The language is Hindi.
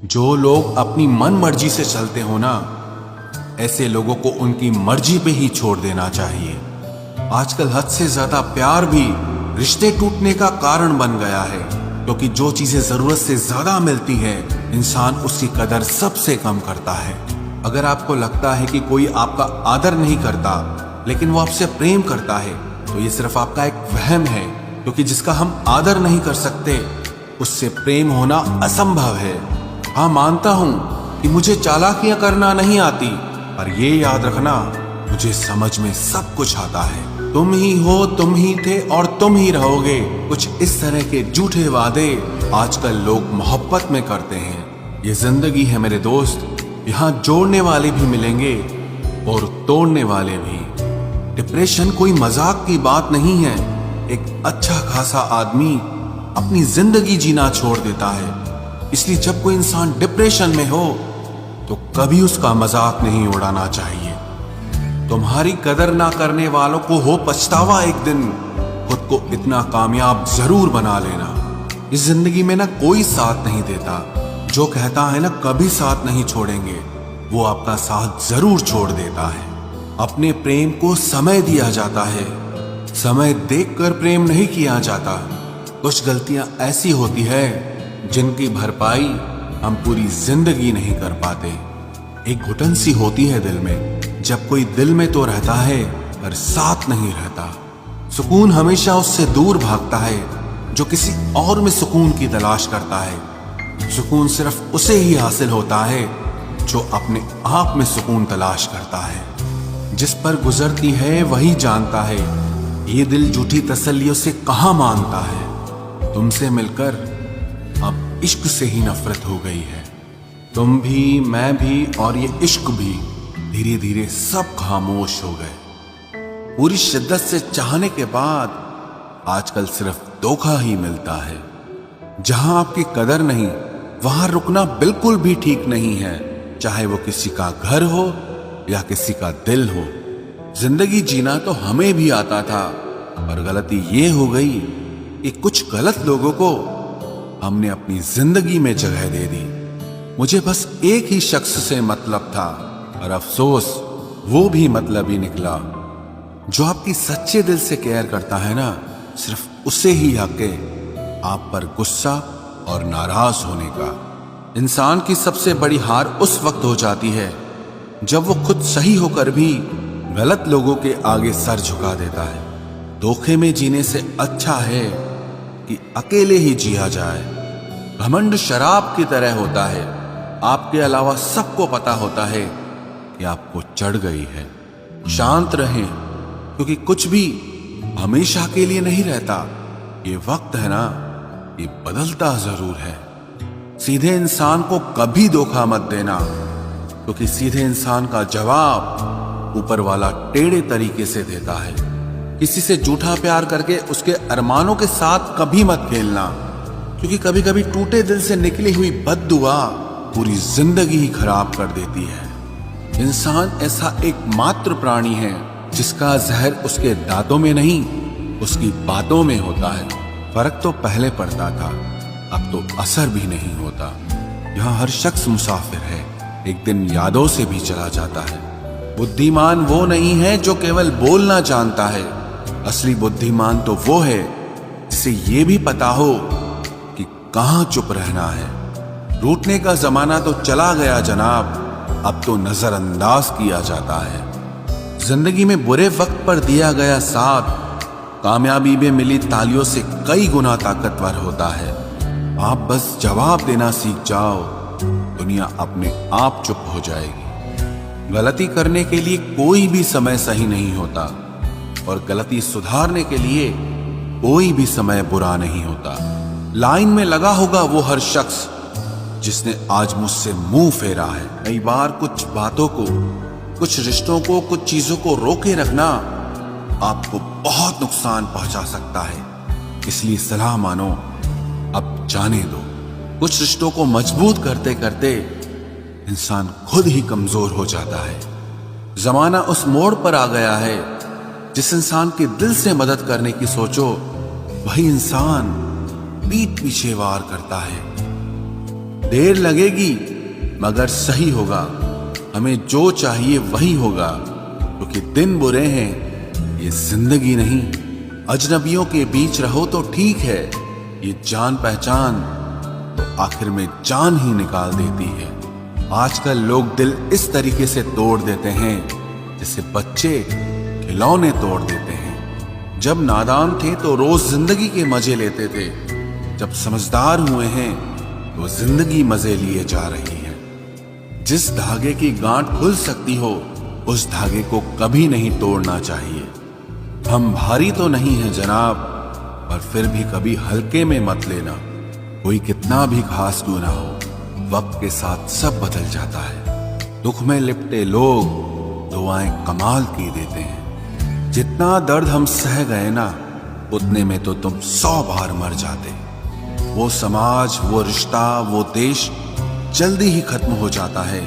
जो लोग अपनी मन मर्जी से चलते हो ना, ऐसे लोगों को उनकी मर्जी पे ही छोड़ देना चाहिए। आजकल हद से ज्यादा प्यार भी रिश्ते टूटने का कारण बन गया है, क्योंकि जो चीजें जरूरत से ज्यादा मिलती है इंसान उसकी कदर सबसे कम करता है। अगर आपको लगता है कि कोई आपका आदर नहीं करता लेकिन वो आपसे प्रेम करता है, तो ये सिर्फ आपका एक वहम है, क्योंकि जिसका हम आदर नहीं कर सकते उससे प्रेम होना असंभव है। हाँ, मानता हूं कि मुझे चालाकियां करना नहीं आती, पर ये याद रखना, मुझे समझ में सब कुछ आता है। तुम ही हो, तुम ही थे और तुम ही रहोगे। कुछ इस तरह के झूठे वादे आजकल लोग मोहब्बत में करते हैं। ये जिंदगी है मेरे दोस्त, यहाँ जोड़ने वाले भी मिलेंगे और तोड़ने वाले भी। डिप्रेशन कोई मजाक की बात नहीं है। एक अच्छा खासा आदमी अपनी जिंदगी जीना छोड़ देता है। इसलिए जब कोई इंसान डिप्रेशन में हो तो कभी उसका मजाक नहीं उड़ाना चाहिए। तुम्हारी कदर ना करने वालों को हो पछतावा एक दिन, खुद को इतना कामयाब जरूर बना लेना। इस जिंदगी में ना कोई साथ नहीं देता। जो कहता है ना कभी साथ नहीं छोड़ेंगे, वो आपका साथ जरूर छोड़ देता है। अपने प्रेम को समय दिया जाता है, समय देखकर प्रेम नहीं किया जाता। कुछ गलतियां ऐसी होती है जिनकी भरपाई हम पूरी जिंदगी नहीं कर पाते। एक घुटन सी होती है दिल में, जब कोई दिल में तो रहता है पर साथ नहीं रहता। सुकून हमेशा उससे दूर भागता है जो किसी और में सुकून की तलाश करता है। सुकून सिर्फ उसे ही हासिल होता है जो अपने आप में सुकून तलाश करता है। जिस पर गुजरती है वही जानता है, ये दिल झूठी तसल्लियों से कहां मानता है। तुमसे मिलकर अब इश्क से ही नफरत हो गई है। तुम भी, मैं भी और ये इश्क भी धीरे धीरे सब खामोश हो गए। पूरी शिद्दत से चाहने के बाद आजकल सिर्फ धोखा ही मिलता है। जहां आपकी कदर नहीं, वहां रुकना बिल्कुल भी ठीक नहीं है, चाहे वो किसी का घर हो या किसी का दिल हो। जिंदगी जीना तो हमें भी आता था, पर गलती ये हो गई कि कुछ गलत लोगों को हमने अपनी जिंदगी में जगह दे दी। मुझे बस एक ही शख्स से मतलब था, और अफसोस वो भी मतलब ही निकला। जो आपकी सच्चे दिल से केयर करता है ना, सिर्फ उसे ही हक है आप पर गुस्सा और नाराज होने का। इंसान की सबसे बड़ी हार उस वक्त हो जाती है जब वो खुद सही होकर भी गलत लोगों के आगे सर झुका देता है। धोखे में जीने से अच्छा है कि अकेले ही जिया जाए। घमंड शराब की तरह होता है, आपके अलावा सबको पता होता है कि आपको चढ़ गई है। शांत रहें, क्योंकि कुछ भी हमेशा के लिए नहीं रहता। ये वक्त है ना, ये बदलता जरूर है। सीधे इंसान को कभी धोखा मत देना, क्योंकि सीधे इंसान का जवाब ऊपर वाला टेढ़े तरीके से देता है। किसी से झूठा प्यार करके उसके अरमानों के साथ कभी मत खेलना, क्योंकि कभी कभी टूटे दिल से निकली हुई बद्दुआ पूरी जिंदगी ही खराब कर देती है। इंसान ऐसा एकमात्र प्राणी है जिसका जहर उसके दांतों में नहीं, उसकी बातों में होता है। फर्क तो पहले पड़ता था, अब तो असर भी नहीं होता। यहाँ हर शख्स मुसाफिर है, एक दिन यादों से भी चला जाता है। बुद्धिमान वो नहीं है जो केवल बोलना जानता है, असली बुद्धिमान तो वो है जिसे ये भी पता हो कि कहां चुप रहना है। रूठने का जमाना तो चला गया जनाब, अब तो नजरअंदाज किया जाता है। जिंदगी में बुरे वक्त पर दिया गया साथ कामयाबी में मिली तालियों से कई गुना ताकतवर होता है। आप बस जवाब देना सीख जाओ, दुनिया अपने आप चुप हो जाएगी। गलती करने के लिए कोई भी समय सही नहीं होता, और गलती सुधारने के लिए कोई भी समय बुरा नहीं होता। लाइन में लगा होगा वो हर शख्स जिसने आज मुझसे मुंह फेरा है। कई बार कुछ बातों को, कुछ रिश्तों को, कुछ चीजों को रोके रखना आपको बहुत नुकसान पहुंचा सकता है। इसलिए सलाह मानो, अब जाने दो। कुछ रिश्तों को मजबूत करते करते इंसान खुद ही कमजोर हो जाता है। जमाना उस मोड़ पर आ गया है, जिस इंसान के दिल से मदद करने की सोचो, वही इंसान पीठ पीछे वार करता है। देर लगेगी मगर सही होगा। हमें जो चाहिए वही होगा, क्योंकि दिन बुरे हैं, ये जिंदगी नहीं। अजनबियों के बीच रहो तो ठीक है, ये जान पहचान तो आखिर में जान ही निकाल देती है। आजकल लोग दिल इस तरीके से तोड़ देते हैं जैसे बच्चे खिलौने तोड़ देते हैं। जब नादान थे तो रोज जिंदगी के मजे लेते थे, जब समझदार हुए हैं तो जिंदगी मजे लिए जा रही है। जिस धागे की गांठ खुल सकती हो उस धागे को कभी नहीं तोड़ना चाहिए। हम भारी तो नहीं है जनाब, पर फिर भी कभी हल्के में मत लेना। कोई कितना भी खास क्यों ना हो, वक्त के साथ सब बदल जाता है। दुख में लिपटे लोग दुआएं कमाल की देते हैं। जितना दर्द हम सह गए ना, उतने में तो तुम 100 बार मर जाते। वो समाज, वो रिश्ता, वो देश जल्दी ही खत्म हो जाता है